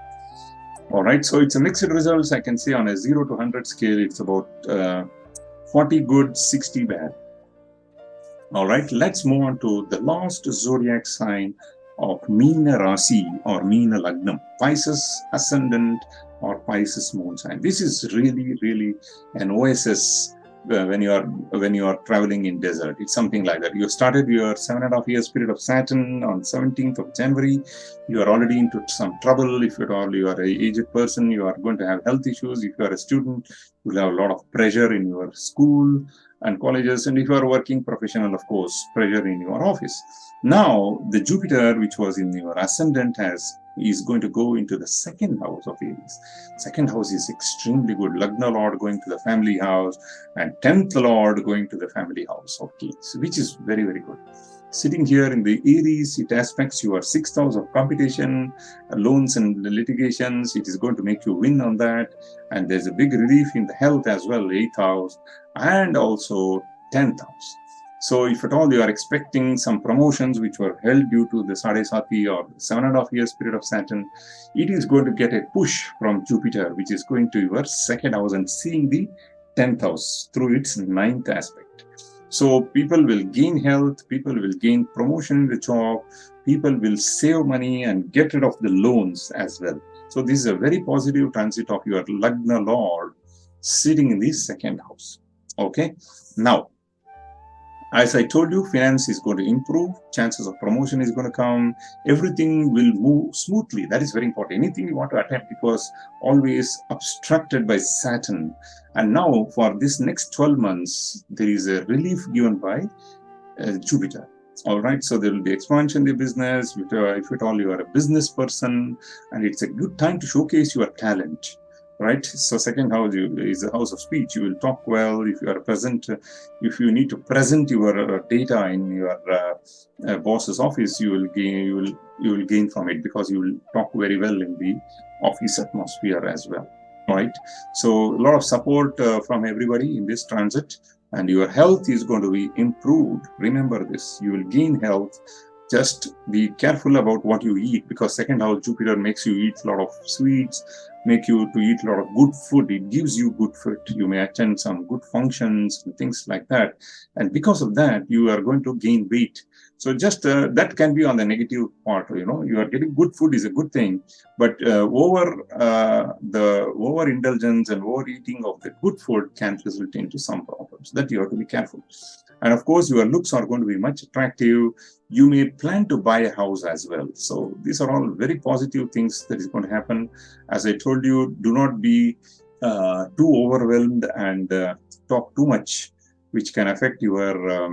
All right, so it's a mixed results. I can say on a 0 to 100 scale, it's about 40 good, 60 bad. All right, let's move on to the last zodiac sign of Meena Rashi or Meena Lagna, Pisces Ascendant or Pisces Moon sign. This is really, really an oasis when you are traveling in desert. It's something like that. You started your 7.5 years period of Saturn on 17th of January. You are already into some trouble. If at all you are an aged person, you are going to have health issues. If you are a student, you will have a lot of pressure in your school and colleges, and if you are a working professional, of course, pressure in your office. Now the Jupiter, which was in your ascendant, is going to go into the 2nd house of Aries. 2nd house is extremely good. Lagna Lord going to the family house, and 10th Lord going to the family house of Kings, which is very, very good. Sitting here in the Aries, it aspects your 6th house of competition, loans and litigations. It is going to make you win on that. And there's a big relief in the health as well, 8th house and also 10th house. So if at all you are expecting some promotions which were held due to the Sade Sati or 7.5 years period of Saturn, it is going to get a push from Jupiter, which is going to your 2nd house and seeing the 10th house through its 9th aspect. So people will gain health, people will gain promotion in the job, people will save money and get rid of the loans as well. So this is a very positive transit of your Lagna Lord sitting in the 2nd house. Okay, now, as I told you, finance is going to improve, chances of promotion is going to come, everything will move smoothly. That is very important. Anything you want to attempt, it was always obstructed by Saturn. And now for this next 12 months, there is a relief given by Jupiter. All right, so there will be expansion in the business. If at all you are a business person, and it's a good time to showcase your talent. Right, so 2nd house is the house of speech. You will talk well. If you are present, if you need to present your data in your boss's office, you will gain from it, because you will talk very well in the office atmosphere as well. Right, so a lot of support from everybody in this transit, and your health is going to be improved. Remember this: you will gain health. Just be careful about what you eat, because 2nd house Jupiter makes you eat a lot of sweets, make you to eat a lot of good food. It gives you good food. You may attend some good functions and things like that. And because of that, you are going to gain weight. So just that can be on the negative part. You are getting good food is a good thing, but the overindulgence and overeating of the good food can result into some problems. That you have to be careful. And of course, your looks are going to be much attractive. You may plan to buy a house as well. So these are all very positive things that is going to happen. As I told you, do not be too overwhelmed and talk too much, which can affect your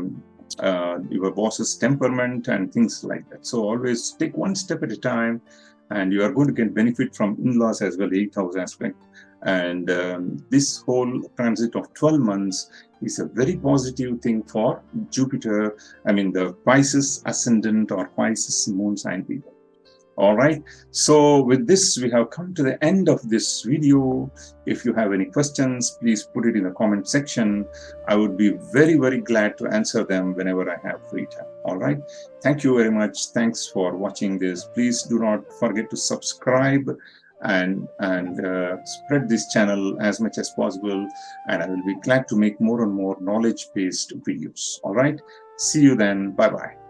your boss's temperament and things like that. So always take one step at a time, and you are going to get benefit from in-laws as well, 8th house aspect. And this whole transit of 12 months is a very positive thing for Jupiter, I mean the Pisces ascendant or Pisces moon sign people. All right, so with this we have come to the end of this video. If you have any questions, please put it in the comment section. I would be very glad to answer them whenever I have free time. All right, thank you very much. Thanks for watching this. Please do not forget to subscribe and spread this channel as much as possible, and I will be glad to make more and more knowledge based videos. All right, see you then. Bye bye.